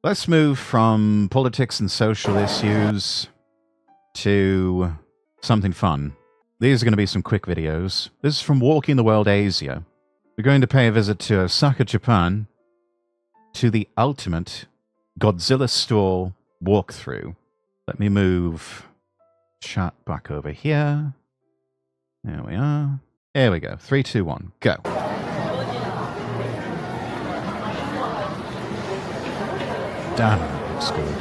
Let's move from politics and social issues to something fun. These are going to be some quick videos. This is from Walking the World Asia. We're going to pay a visit to Osaka, Japan, to the ultimate Godzilla store walkthrough. Let me move chat back over here. There we are. Here we go. 3, 2, 1, go. Damn, it looks good.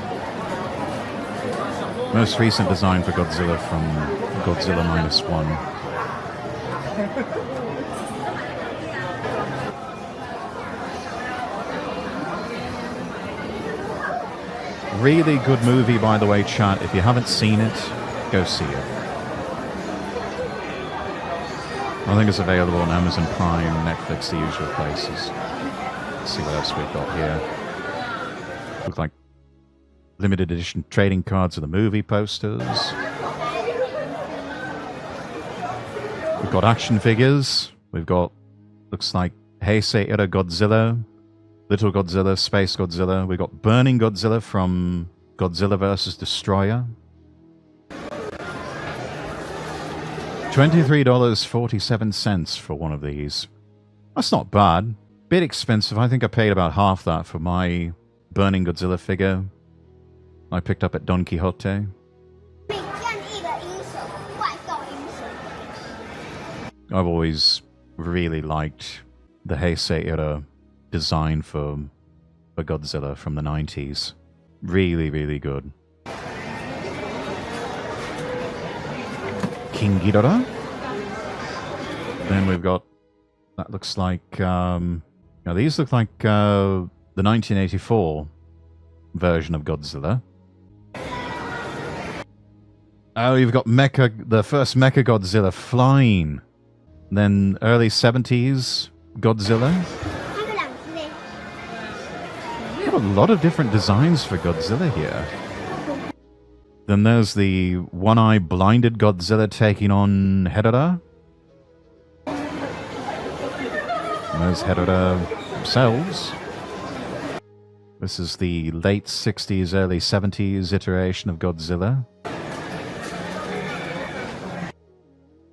Most recent design for Godzilla from Godzilla -1. Really good movie, by the way, chat. If you haven't seen it, go see it. I think it's available on Amazon Prime, Netflix, the usual places. Let's see what else we've got here. Look like limited edition trading cards of the movie posters. We've got action figures. We've got, looks like Heisei Era Godzilla, Little Godzilla, Space Godzilla. We've got Burning Godzilla from Godzilla vs. Destroyer. $23.47 for one of these. That's not bad. Bit expensive. I think I paid about half that for my Burning Godzilla figure I picked up at Don Quixote. I've always really liked the Heisei Era design for Godzilla from the 90s. Really, really good. King Ghidorah. Then we've got, that looks like, now these look like the 1984 version of Godzilla. Oh, you've got the first Mecha Godzilla flying. Then early 70s Godzilla. We have a lot of different designs for Godzilla here. Then there's the one-eye blinded Godzilla taking on Hedorah. And there's Hedorah themselves. This is the late 60s, early 70s iteration of Godzilla.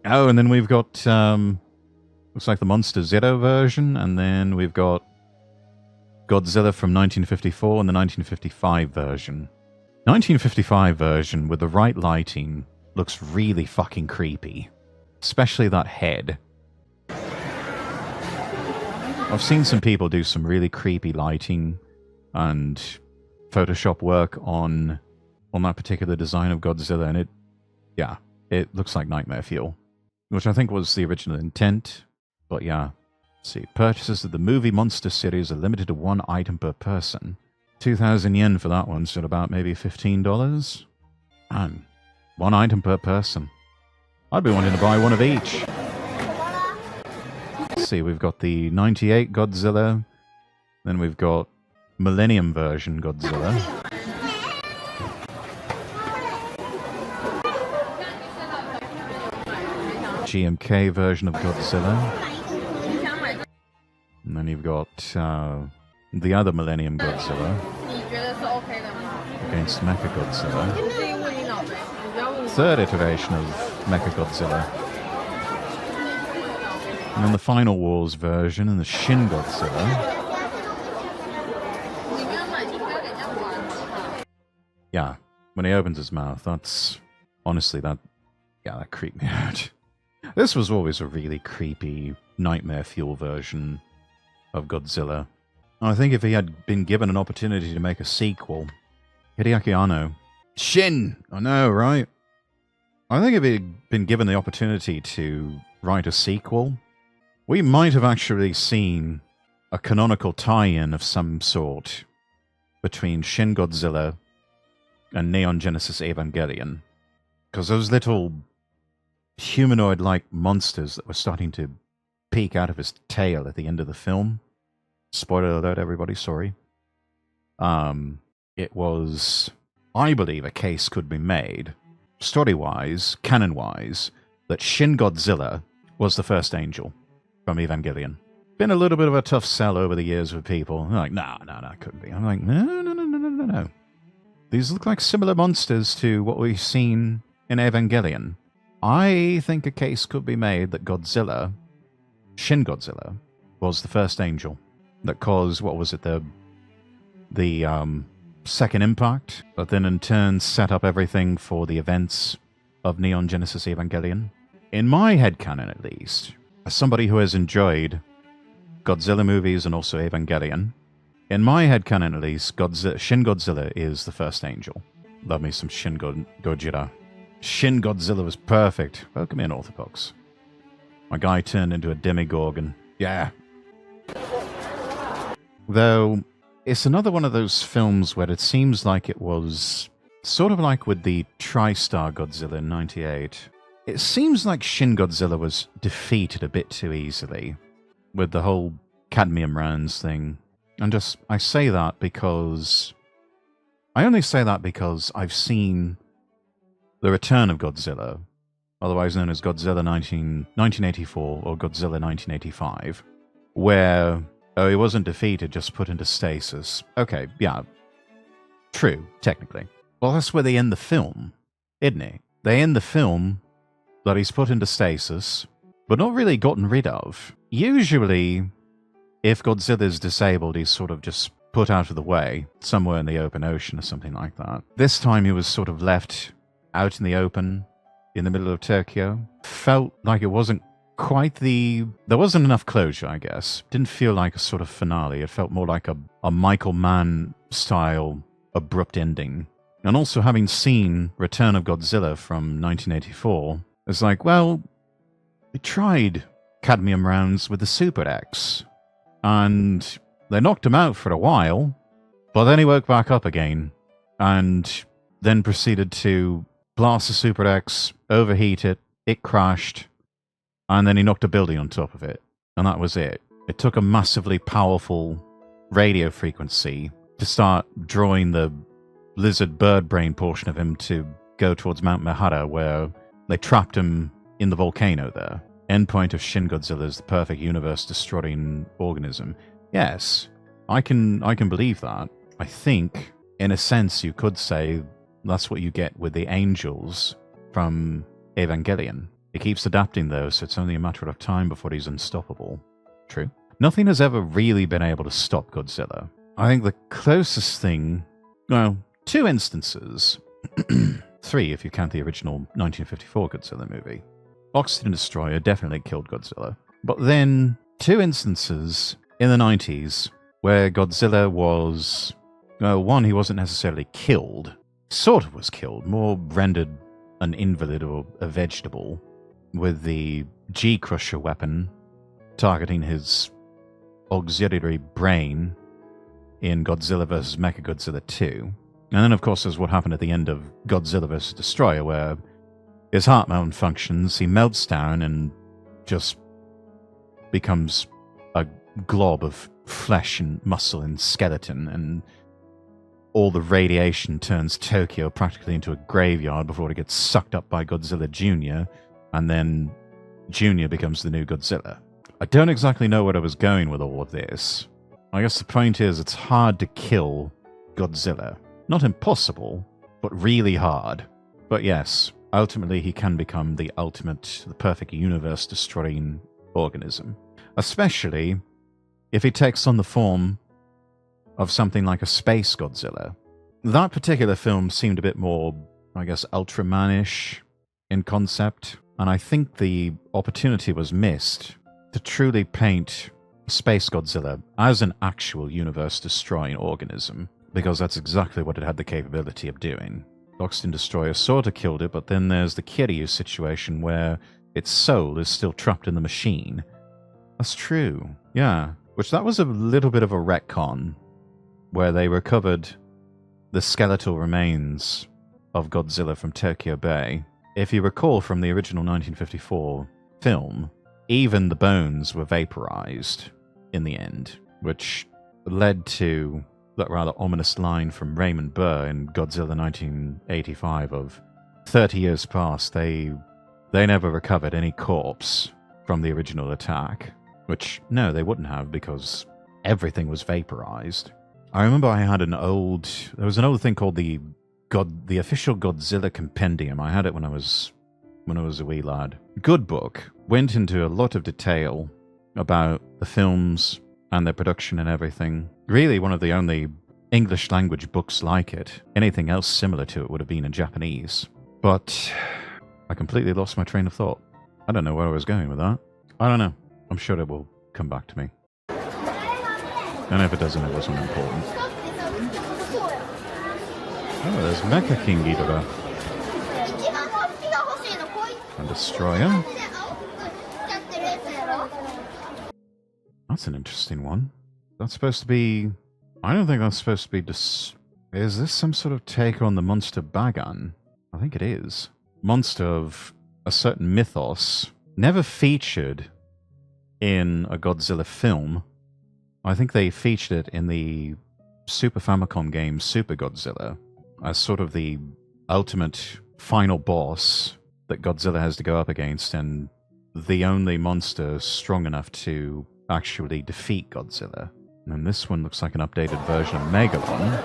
Oh, and then we've got, looks like the Monster Zero version, and then we've got Godzilla from 1954 and the 1955 version. 1955 version, with the right lighting, looks really fucking creepy. Especially that head. I've seen some people do some really creepy lighting and Photoshop work on that particular design of Godzilla, and it looks like nightmare fuel. Which I think was the original intent, but yeah. Let's see, purchases of the movie Monster series are limited to 1 item per person. 2,000 yen for that one, so about maybe $15. And 1 item per person. I'd be wanting to buy one of each. Let's see, we've got the 98 Godzilla, then we've got Millennium version Godzilla. GMK version of Godzilla. And then you've got the other Millennium Godzilla against Mecha Godzilla. Third iteration of Mecha Godzilla. And then the Final Wars version and the Shin Godzilla. Yeah, when he opens his mouth, that's... Honestly, that creeped me out. This was always a really creepy nightmare fuel version of Godzilla. I think if he had been given an opportunity to make a sequel, Hideaki Anno, Shin! I know, right? I think if he'd been given the opportunity to write a sequel, we might have actually seen a canonical tie-in of some sort between Shin Godzilla and Neon Genesis Evangelion. Because those little humanoid-like monsters that were starting to peek out of his tail at the end of the film. Spoiler alert, everybody, sorry. It was, I believe, a case could be made, story-wise, canon-wise, that Shin Godzilla was the first angel from Evangelion. Been a little bit of a tough sell over the years with people. They're like, no, it couldn't be. I'm like, no. don't know. These look like similar monsters to what we've seen in Evangelion. I think a case could be made that Godzilla, Shin Godzilla, was the first angel that caused, what was it, the second impact, but then in turn set up everything for the events of Neon Genesis Evangelion. In my headcanon, at least, as somebody who has enjoyed Godzilla movies and also Evangelion, in my headcanon at least, Shin Godzilla is the first angel. Love me some Shin Gojira. Shin Godzilla was perfect. Welcome in, Orthopox. My guy turned into a demigorgon. Yeah. Though, it's another one of those films where it seems like it was sort of like with the TriStar Godzilla in 98. It seems like Shin Godzilla was defeated a bit too easily with the whole cadmium rounds thing. And I say that because... I only say that because I've seen The Return of Godzilla, otherwise known as Godzilla 1984 or Godzilla 1985, where... Oh, he wasn't defeated, just put into stasis. Okay, yeah. True, technically. Well, that's where they end the film, isn't it? They end the film that he's put into stasis, but not really gotten rid of. Usually, if Godzilla's disabled, he's sort of just put out of the way, somewhere in the open ocean or something like that. This time he was sort of left out in the open, in the middle of Tokyo. Felt like it wasn't quite there wasn't enough closure, I guess. Didn't feel like a sort of finale. It felt more like a Michael Mann style abrupt ending. And also having seen Return of Godzilla from 1984, it's like, well, they tried cadmium rounds with the Super X, and they knocked him out for a while, but then he woke back up again, and then proceeded to blast the Super X, overheat it, it crashed, and then he knocked a building on top of it. And that was it. It took a massively powerful radio frequency to start drawing the lizard bird brain portion of him to go towards Mount Mihara, where they trapped him in the volcano there. Endpoint of Shin Godzilla is the perfect universe-destroying organism. Yes, I can believe that. I think, in a sense, you could say that's what you get with the angels from Evangelion. He keeps adapting, though, so it's only a matter of time before he's unstoppable. True. Nothing has ever really been able to stop Godzilla. I think the closest thing... Well, 2 instances. 3, if you count the original 1954 Godzilla movie. Oxygen Destroyer definitely killed Godzilla. But then, 2 instances in the 90s where Godzilla was... Well, one, he wasn't necessarily killed. Sort of was killed. More rendered an invalid or a vegetable, with the G-Crusher weapon targeting his auxiliary brain in Godzilla vs. Mechagodzilla 2. And then, of course, there's what happened at the end of Godzilla vs. Destroyer, where his heart malfunctions, he melts down and just becomes a glob of flesh and muscle and skeleton, and all the radiation turns Tokyo practically into a graveyard before it gets sucked up by Godzilla Jr., and then Jr. becomes the new Godzilla. I don't exactly know where I was going with all of this. I guess the point is it's hard to kill Godzilla. Not impossible, but really hard. But yes, ultimately he can become the perfect universe-destroying organism. Especially if he takes on the form of something like a space Godzilla. That particular film seemed a bit more, I guess, Ultraman-ish in concept, and I think the opportunity was missed to truly paint Space Godzilla as an actual universe-destroying organism, because that's exactly what it had the capability of doing. Oxygen Destroyer sort of killed it, but then there's the Kiryu situation where its soul is still trapped in the machine. That's true, yeah. Which that was a little bit of a retcon, where they recovered the skeletal remains of Godzilla from Tokyo Bay. If you recall from the original 1954 film, even the bones were vaporized in the end, which led to that rather ominous line from Raymond Burr in Godzilla 1985 of 30 years past, they never recovered any corpse from the original attack. Which, no, they wouldn't have, because everything was vaporized. I remember I had there was an old thing called the official Godzilla compendium. I had it when I was a wee lad. Good book. Went into a lot of detail about the films and their production and everything. Really one of the only English language books like it. Anything else similar to it would have been in Japanese. But I completely lost my train of thought. I don't know where I was going with that. I don't know. I'm sure it will come back to me. And if it doesn't, it wasn't important. Oh, there's Mecha King Ghidorah. And Destroyer. That's an interesting one. That's supposed to be... I don't think that's supposed to be... Is this some sort of take on the monster Bagan? I think it is. Monster of a certain mythos. Never featured in a Godzilla film. I think they featured it in the Super Famicom game Super Godzilla as sort of the ultimate final boss that Godzilla has to go up against, and the only monster strong enough to actually defeat Godzilla. And this one looks like an updated version of Megalon.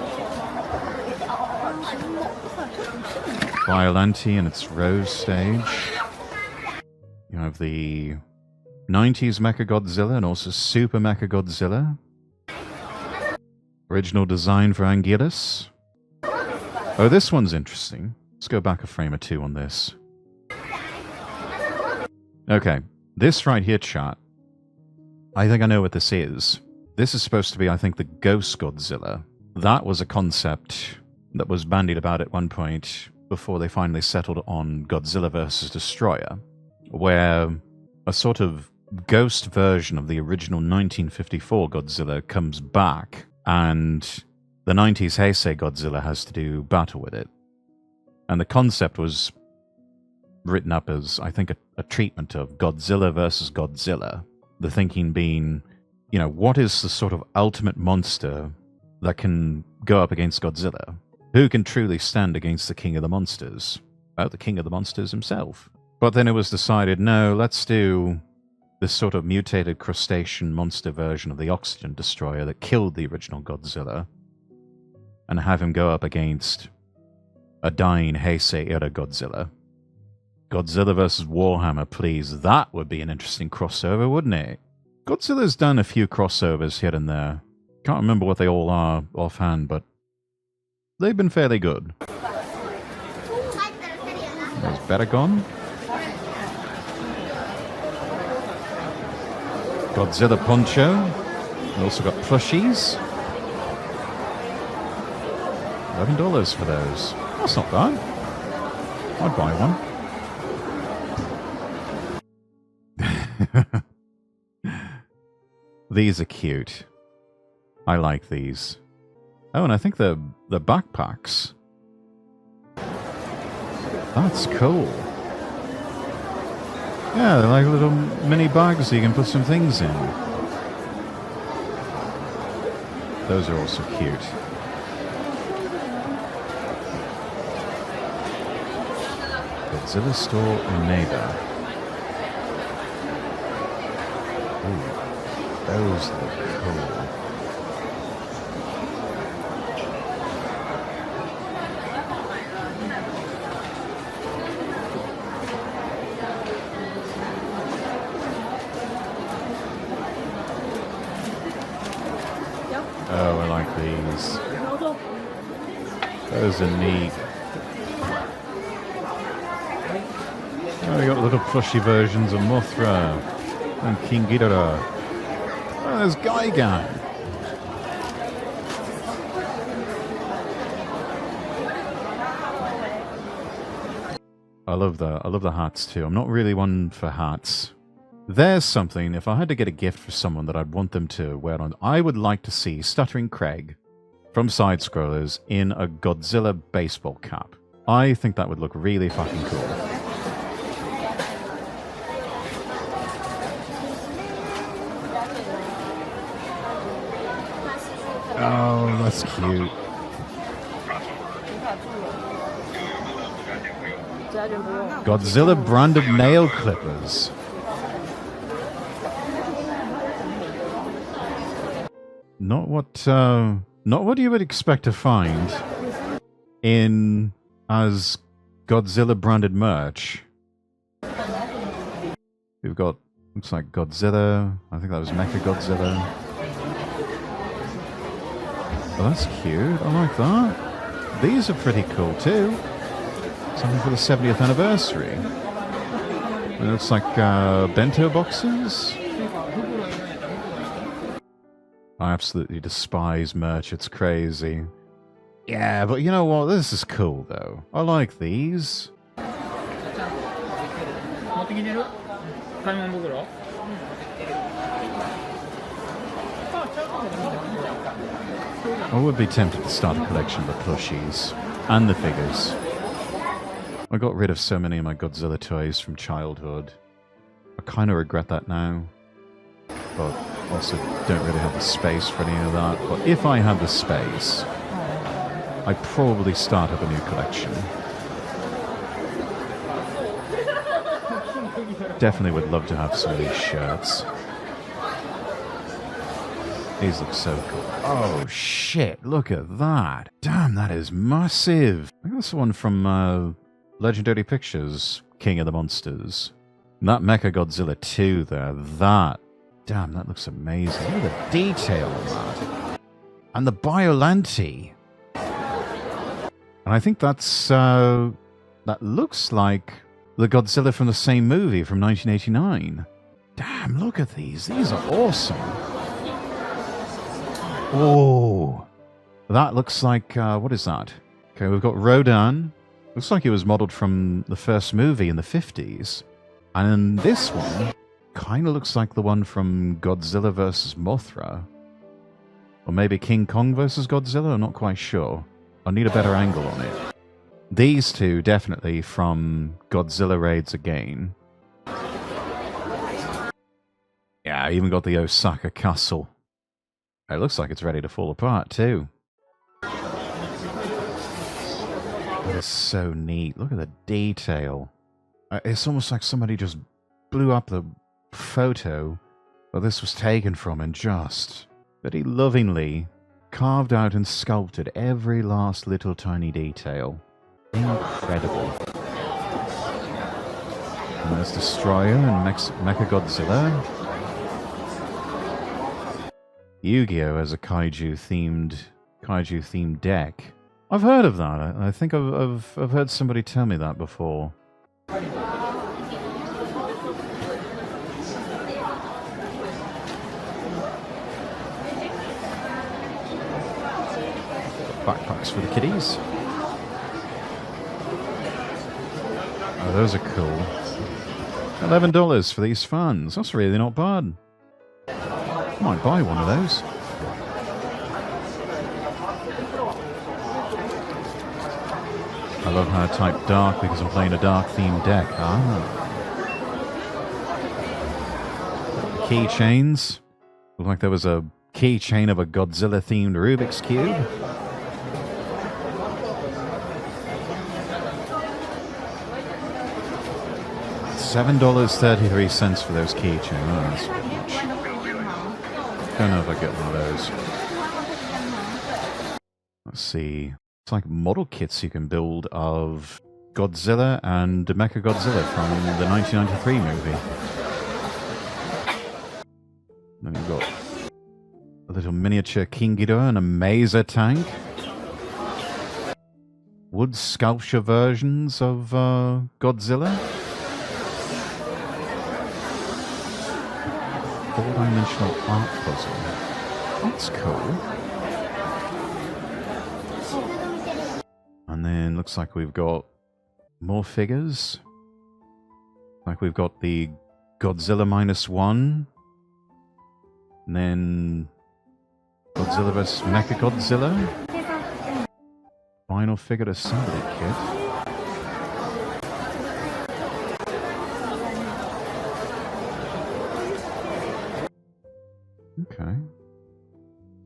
Biollante in its Rose stage. You have the 90s Mechagodzilla and also Super Mechagodzilla. Original design for Anguillus. Oh, this one's interesting. Let's go back a frame or two on this. Okay, this right here, chat. I think I know what this is. This is supposed to be, I think, the Ghost Godzilla. That was a concept that was bandied about at one point before they finally settled on Godzilla vs. Destroyer, where a sort of ghost version of the original 1954 Godzilla comes back, and the 90s Heisei Godzilla has to do battle with it. And the concept was written up as, I think, a treatment of Godzilla versus Godzilla. The thinking being, you know, what is the sort of ultimate monster that can go up against Godzilla? Who can truly stand against the King of the Monsters? The King of the Monsters himself. But then it was decided, no, let's do this sort of mutated crustacean monster version of the Oxygen Destroyer that killed the original Godzilla, and have him go up against a dying Heisei-era Godzilla. Godzilla vs. Warhammer, please. That would be an interesting crossover, wouldn't it? Godzilla's done a few crossovers here and there. Can't remember what they all are offhand, but they've been fairly good. There's Betagon. Godzilla Poncho. We also got plushies. $11 for those. That's not bad. I'd buy one. These are cute. I like these. Oh, and I think the backpacks. That's cool. Yeah, they're like little mini bags so you can put some things in. Those are also cute. Godzilla store in Neighbor. Ooh, those look cool. Oh, I like these. Those are neat. Oh, we got little plushy versions of Mothra and King Ghidorah. Oh, there's Gigan. I love the hats too. I'm not really one for hats. There's something, if I had to get a gift for someone that I'd want them to wear on, I would like to see Stuttering Craig from Side Scrollers in a Godzilla baseball cap. I think that would look really fucking cool. Oh, that's cute. Godzilla branded nail clippers. Not what Not what you would expect to find in as Godzilla branded merch. We've got, looks like Godzilla. I think that was Mecha Godzilla. Oh, that's cute. I like that. These are pretty cool too. Something for the 70th anniversary. It looks like bento boxes. I absolutely despise merch. It's crazy. Yeah, but you know what? This is cool though. I like these. I would be tempted to start a collection of the plushies and the figures. I got rid of so many of my Godzilla toys from childhood. I kind of regret that now, but also don't really have the space for any of that. But if I had the space, I'd probably start up a new collection. Definitely would love to have some of these shirts. These look so cool. Oh shit, look at that. Damn, that is massive. I think that's the one from Legendary Pictures, King of the Monsters. And that Mecha Godzilla 2 there, damn, that looks amazing. Look at the detail on that. And the Biollante. And I think that's, that looks like the Godzilla from the same movie from 1989. Damn, look at these. These are awesome. Oh, that looks like, what is that? Okay, we've got Rodan. Looks like it was modeled from the first movie in the 50s. And this one kind of looks like the one from Godzilla vs. Mothra. Or maybe King Kong vs. Godzilla, I'm not quite sure. I need a better angle on it. These two definitely from Godzilla Raids Again. Yeah, I even got the Osaka Castle. It looks like it's ready to fall apart too. That is so neat. Look at the detail. It's almost like somebody just blew up the photo that this was taken from and just very lovingly carved out and sculpted every last little tiny detail. Incredible. And there's Destroyer and Mechagodzilla. Yu-Gi-Oh! Has a kaiju-themed deck. I've heard of that. I think I've heard somebody tell me that before. Backpacks for the kiddies. Oh, those are cool. $11 for these fans. That's really not bad. I might buy one of those. I love how I type dark because I'm playing a dark themed deck. Ah. Keychains. Looked like there was a keychain of a Godzilla themed Rubik's Cube. $7.33 for those keychains. Oh, that's much. Don't know if I get one of those. Let's see. It's like model kits you can build of Godzilla and Mechagodzilla from the 1993 movie. Then you've got a little miniature King Ghidorah and a Maser tank. Wood sculpture versions of Godzilla. 4-dimensional art puzzle. That's cool. And then looks like we've got more figures. Like we've got the Godzilla -1. And then Godzilla vs. Mechagodzilla. Final figure assembly kit. Okay.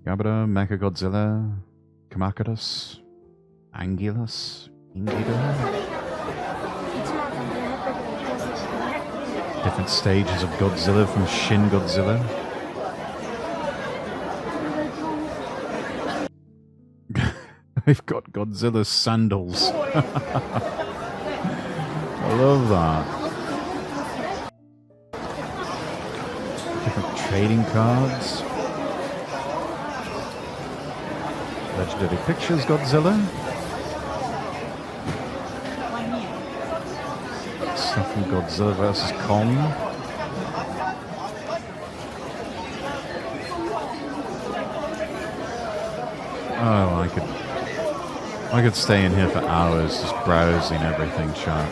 Gabara, Mechagodzilla, Kamakuras, Angulus, Ingidor. Different stages of Godzilla from Shin Godzilla. They've got Godzilla's sandals. I love that. Different trading cards. Legendary Pictures Godzilla. Stuff from Godzilla vs. Kong. Oh, I could stay in here for hours just browsing everything, chat.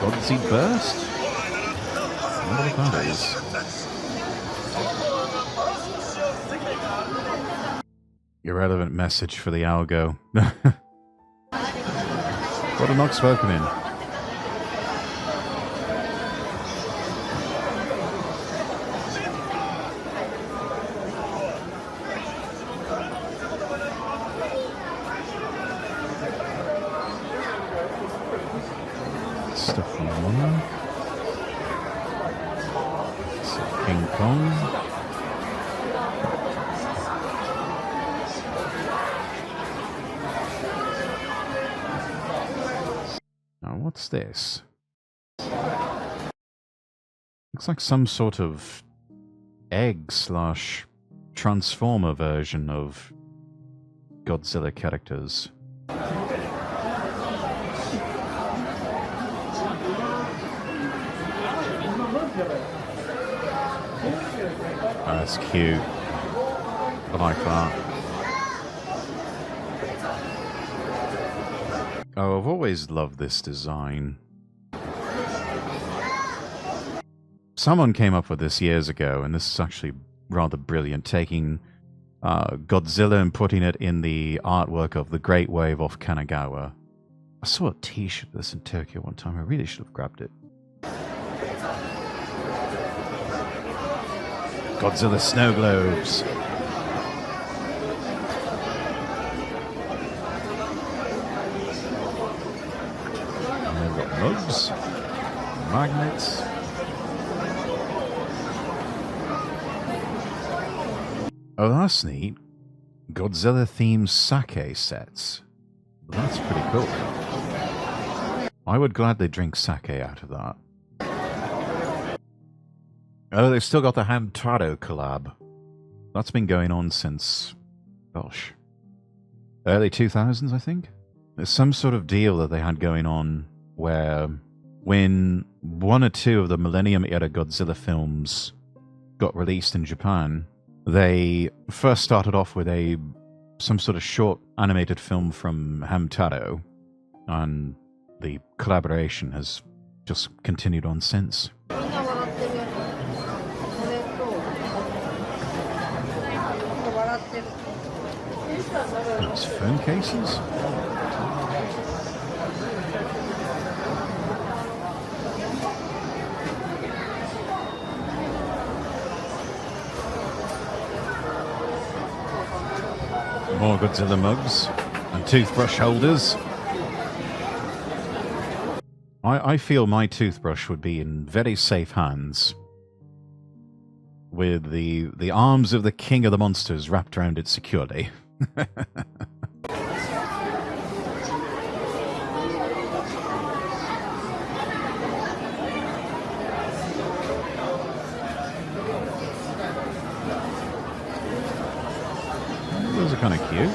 Godsea Burst? I wonder what that is. Irrelevant message for the algo. What a not spoken in. Stuff from one. King Kong. Now, what's this? Looks like some sort of egg/transformer version of Godzilla characters. Oh, that's cute. I like that. Oh, I've always loved this design. Someone came up with this years ago, and this is actually rather brilliant, taking Godzilla and putting it in the artwork of the Great Wave off Kanagawa. I saw a t-shirt of this in Tokyo one time. I really should have grabbed it. Godzilla snow globes. And they've got mugs, magnets. Oh, that's neat. Godzilla themed sake sets. That's pretty cool. I would gladly drink sake out of that. Oh, they've still got the Hamtaro collab. That's been going on since, gosh, early 2000s, I think? There's some sort of deal that they had going on where when one or two of the Millennium-era Godzilla films got released in Japan, they first started off with some sort of short animated film from Hamtaro, and the collaboration has just continued on since. It's phone cases? More Godzilla mugs and toothbrush holders. I feel my toothbrush would be in very safe hands with the arms of the king of the monsters wrapped around it securely. Those are kind of cute.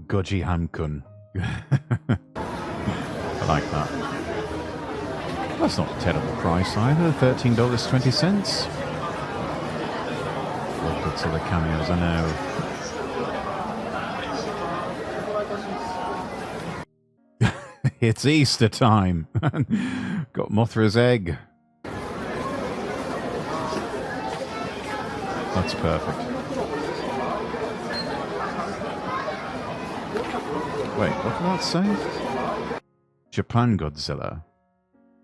Goji Hankun. I like that. That's not a terrible price either. $13.20. Godzilla cameos, I know. It's Easter time. Got Mothra's egg. That's perfect. Wait, what did that say? Japan Godzilla.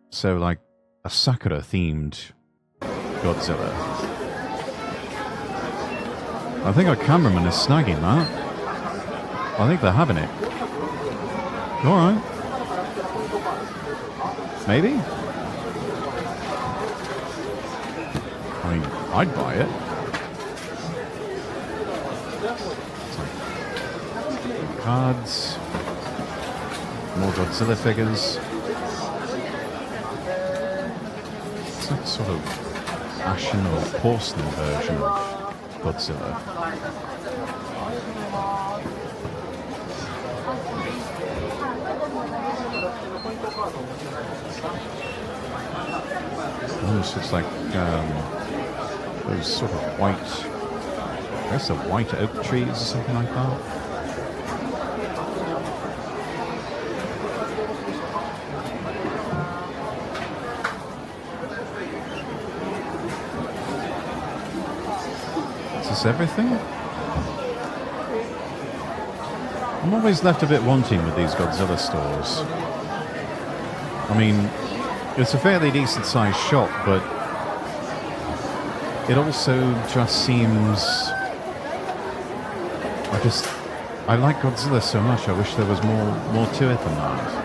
So, like, a Sakura-themed Godzilla. I think our cameraman is snagging that. I think they're having it. Alright. Maybe? I mean, I'd buy it. Cards. More Godzilla figures. It's like sort of ashen or porcelain version of Godzilla. Almost looks like those sort of white, I guess the white oak trees or something like that. Is this everything? I'm always left a bit wanting with these Godzilla stores. I mean, it's a fairly decent sized shop, but it also just seems... I like Godzilla so much, I wish there was more to it than that.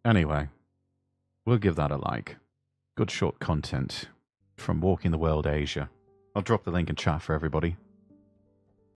Anyway, we'll give that a like. Good short content from Walking the World Asia. I'll drop the link in chat for everybody.